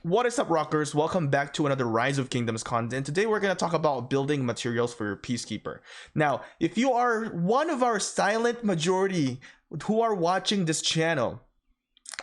What is up, rockers? Welcome back to another Rise of Kingdoms content. Today we're going to talk about building materials for your Peacekeeper. Now, if you are one of our silent majority who are watching this channel,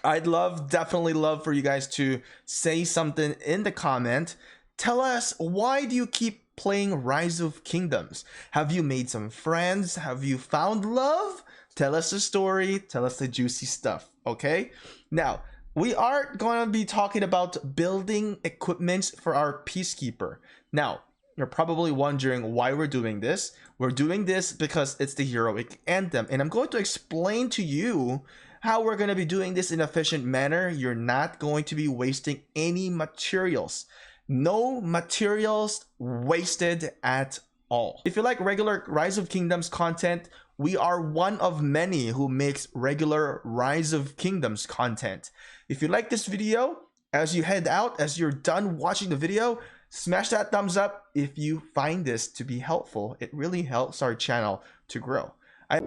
I'd definitely love for you guys to say something in the comment. Tell us, why do you keep playing Rise of Kingdoms? Have you made some friends? Have you found love? Tell us the story. Tell us the juicy stuff, okay? Now, we are going to be talking about building equipment for our Peacekeeper. Now, you're probably wondering why we're doing this. We're doing this because it's the Heroic Anthem, and I'm going to explain to you how we're going to be doing this in an efficient manner. You're not going to be wasting any materials. No materials wasted at all. If you like regular Rise of Kingdoms content, we are one of many who makes regular Rise of Kingdoms content. If you like this video, as you head out, as you're done watching the video, smash that thumbs up if you find this to be helpful. It really helps our channel to grow. All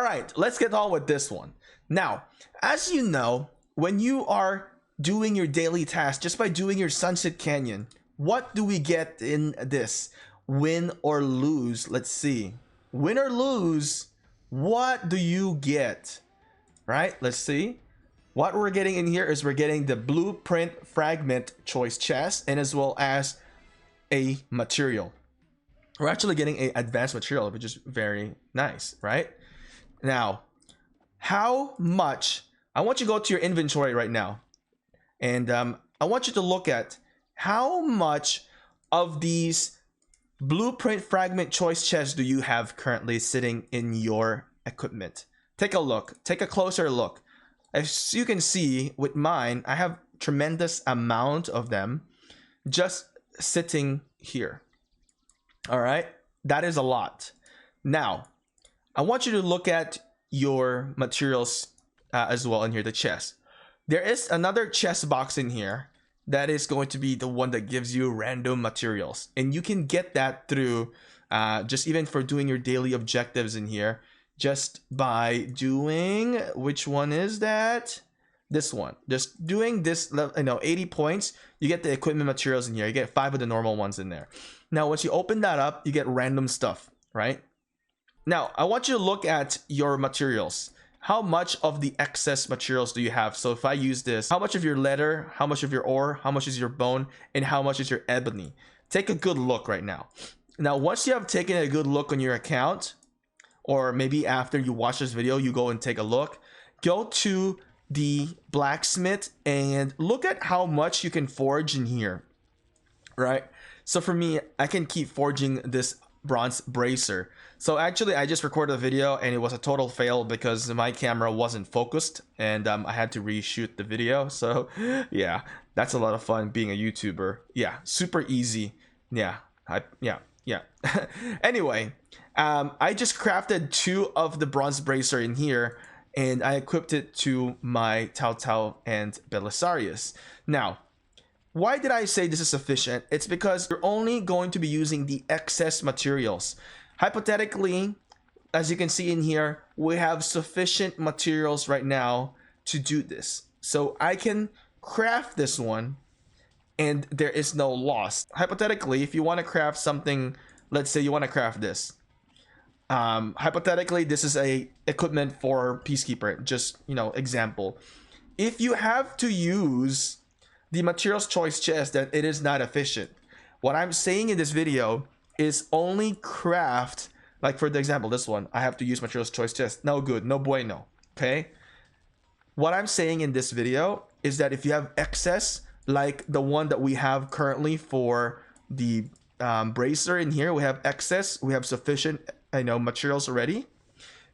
right, let's get on with this one. Now, as you know, when you are doing your daily task, just by doing your Sunset Canyon, what do we get in this? Win or lose? Let's see. Win or lose, what do you get? Right? Let's see. What we're getting in here is we're getting the blueprint fragment choice chest, and as well as a material. We're actually getting an advanced material, which is very nice, right? Now, how much? I want you to go to your inventory right now, and I want you to look at how much of these blueprint fragment choice chests do you have currently sitting in your equipment. Take a look. Take a closer look. As you can see with mine, I have tremendous amount of them just sitting here. All right, that is a lot. Now, I want you to look at your materials as well in here, the chest. There is another chest box in here that is going to be the one that gives you random materials, and you can get that through just even for doing your daily objectives in here, just by doing, which one is that? This one. Just doing this, 80 points, you get the equipment materials in here. You get 5 of the normal ones in there. Now, once you open that up, you get random stuff, right? Now, I want you to look at your materials. How much of the excess materials do you have? So if I use this, how much of your leather, how much of your ore, how much is your bone, and how much is your ebony? Take a good look right now. Now, once you have taken a good look on your account, or maybe after you watch this video, you go and take a look, go to the blacksmith and look at how much you can forge in here, right? So for me, I can keep forging this bronze bracer. So actually, I just recorded a video and it was a total fail because my camera wasn't focused, and I had to reshoot the video. So yeah, that's a lot of fun being a YouTuber. Yeah, super easy. Yeah, yeah. Anyway, I just crafted 2 of the bronze bracer in here, and I equipped it to my Tao and Belisarius. Now, why did I say this is sufficient? It's because you're only going to be using the excess materials. Hypothetically, as you can see in here, we have sufficient materials right now to do this. So I can craft this one and there is no loss. Hypothetically, if you want to craft something, let's say you want to craft this. Hypothetically, this is a equipment for Peacekeeper, just, example. If you have to use the materials choice chest, that it is not efficient. What I'm saying in this video is only craft, like for the example, this one, I have to use materials choice chest. No good, no bueno, okay? What I'm saying in this video is that if you have excess, like the one that we have currently for the bracer in here, we have excess, we have sufficient, materials already.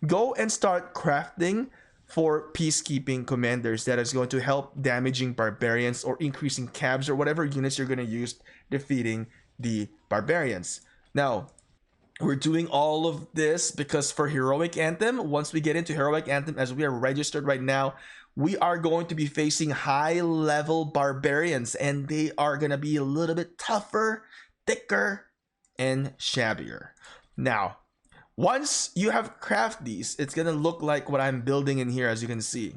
Go and start crafting for peacekeeping commanders that is going to help damaging barbarians or increasing cabs or whatever units you're going to use defeating the barbarians. Now, we're doing all of this because for Heroic Anthem, once we get into Heroic Anthem, as we are registered right now, we are going to be facing high-level barbarians, and they are going to be a little bit tougher, thicker, and shabbier. Now, once you have crafted these, it's gonna look like what I'm building in here, as you can see.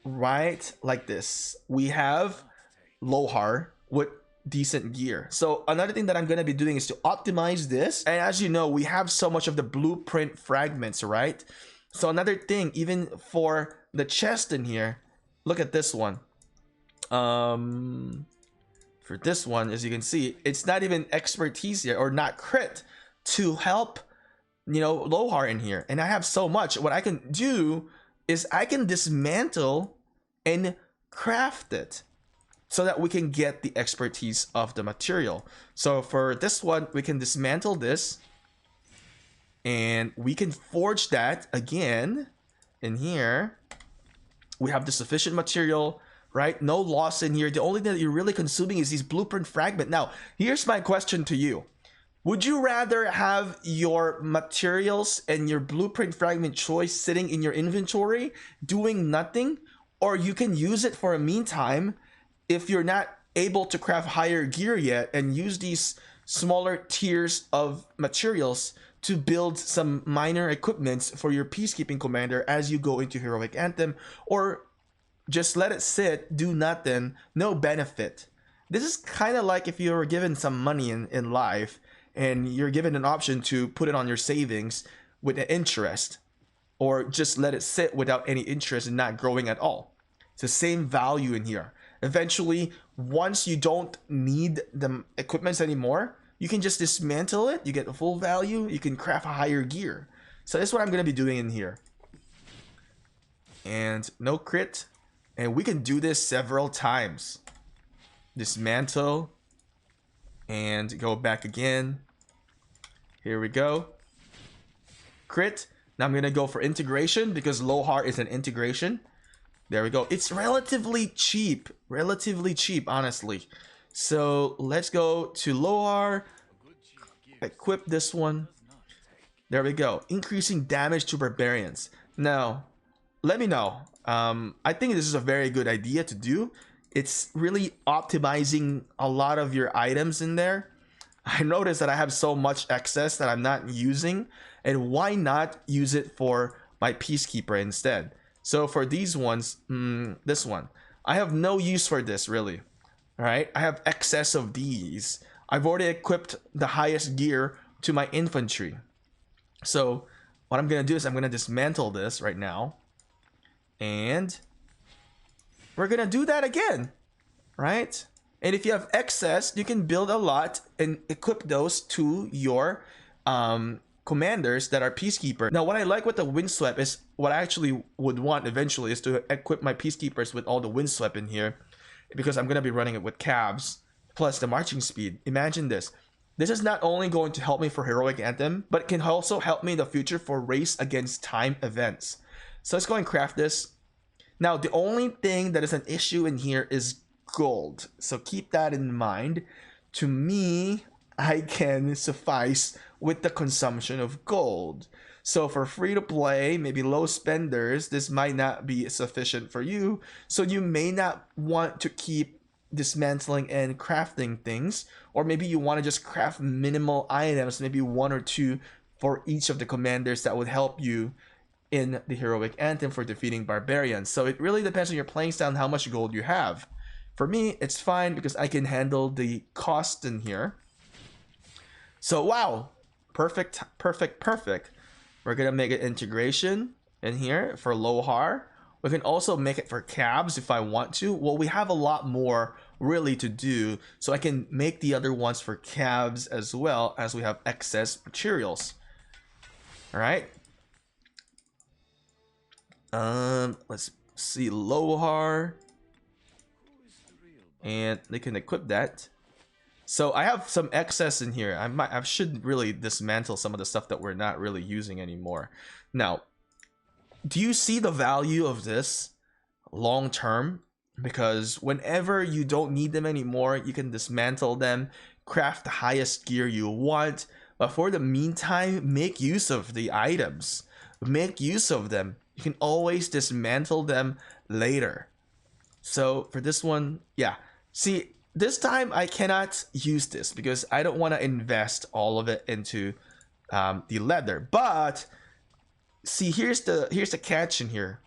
Right, like this. We have Lohar with decent gear. So another thing that I'm going to be doing is to optimize this. And as you know, we have so much of the blueprint fragments, right? So another thing, even for the chest in here, look at this one. For this one, as you can see, it's not even expertise here, or not crit, to help, you know, Lohar in here. And I have so much. What I can do is I can dismantle and craft it, so that we can get the expertise of the material. So for this one, we can dismantle this, and we can forge that again in here. We have the sufficient material, right? No loss in here. The only thing that you're really consuming is these blueprint fragment. Now, here's my question to you. Would you rather have your materials and your blueprint fragment choice sitting in your inventory doing nothing, or you can use it for a meantime if you're not able to craft higher gear yet, and use these smaller tiers of materials to build some minor equipments for your peacekeeping commander as you go into Heroic Anthem, or just let it sit, do nothing, no benefit. This is kind of like if you were given some money in life and you're given an option to put it on your savings with an interest, or just let it sit without any interest and not growing at all. It's the same value in here. Eventually, once you don't need the equipments anymore, you can just dismantle it, you get the full value, you can craft a higher gear. So that's what I'm going to be doing in here. And no crit. And we can do this several times. Dismantle. And go back again. Here we go. Crit. Now I'm going to go for integration, because Lohar is an integration. There we go. It's relatively cheap, honestly. So let's go to Lohar, equip this one. There we go. Increasing damage to Barbarians. Now, let me know. I think this is a very good idea to do. It's really optimizing a lot of your items in there. I noticed that I have so much excess that I'm not using, and why not use it for my Peacekeeper instead? So for these ones, this one, I have no use for this really. All right, I have excess of these. I've already equipped the highest gear to my infantry. So what I'm gonna do is I'm gonna dismantle this right now, and we're gonna do that again, right? And if you have excess, you can build a lot and equip those to your commanders that are Peacekeeper. Now, what I like with the Windswept is, what I actually would want eventually is to equip my Peacekeepers with all the Windswept in here, because I'm going to be running it with calves plus the marching speed. Imagine this. This is not only going to help me for Heroic Anthem, but it can also help me in the future for race against time events. So let's go and craft this. Now, the only thing that is an issue in here is gold. So keep that in mind. To me, I can suffice with the consumption of gold. So for free to play, maybe low spenders, this might not be sufficient for you. So you may not want to keep dismantling and crafting things, or maybe you want to just craft minimal items, maybe 1 or 2 for each of the commanders that would help you in the Heroic Anthem for defeating Barbarians. So it really depends on your playing style and how much gold you have. For me, it's fine because I can handle the cost in here. So wow, perfect. We're gonna make an integration in here for Lohar. We can also make it for cabs if I want to. Well, we have a lot more really to do, so I can make the other ones for cabs as well, as we have excess materials. All right. Let's see, Lohar, and they can equip that. So I have some excess in here. I should really dismantle some of the stuff that we're not really using anymore. Now, do you see the value of this long term? Because whenever you don't need them anymore, you can dismantle them, craft the highest gear you want. But for the meantime, make use of the items. Make use of them. You can always dismantle them later. So for this one, yeah. See, this time I cannot use this because I don't want to invest all of it into the leather. But see, here's the catch in here.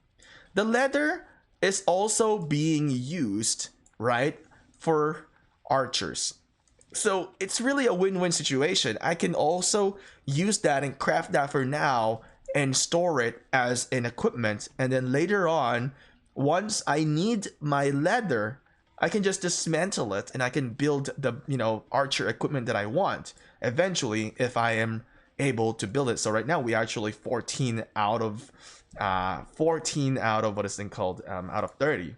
The leather is also being used, right, for archers. So it's really a win-win situation. I can also use that and craft that for now and store it as an equipment, and then later on, once I need my leather, I can just dismantle it and I can build the archer equipment that I want eventually if I am able to build it. So right now we actually 14 out of what is thing called out of 30.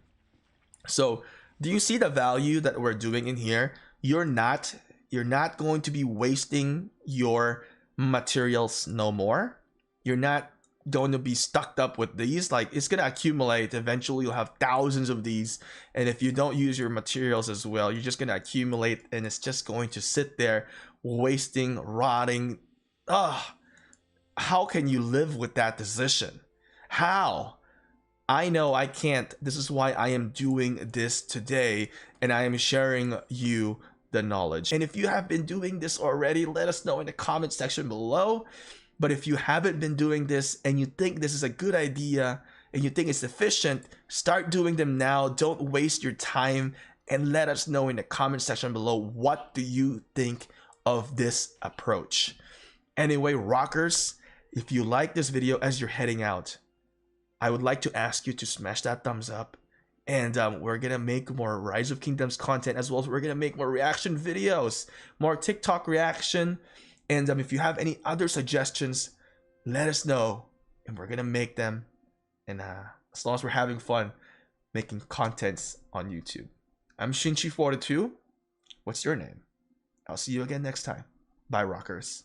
So do you see the value that we're doing in here? You're not going to be wasting your materials no more. You're not going to be stuck up with these. Like, it's gonna accumulate. Eventually you'll have thousands of these, and if you don't use your materials as well, you're just gonna accumulate, and it's just going to sit there wasting, rotting. How can you live with that decision? How? I know I can't. This is why I am doing this today, and I am sharing you the knowledge. And if you have been doing this already, let us know in the comment section below. But if you haven't been doing this and you think this is a good idea and you think it's efficient, start doing them now. Don't waste your time, and let us know in the comment section below, what do you think of this approach? Anyway, rockers, if you like this video as you're heading out, I would like to ask you to smash that thumbs up. And we're gonna make more Rise of Kingdoms content, as well as we're gonna make more reaction videos, more TikTok reaction. And if you have any other suggestions, let us know, and we're gonna make them. And as long as we're having fun making contents on YouTube. I'm Shinchi42. What's your name? I'll see you again next time. Bye, rockers.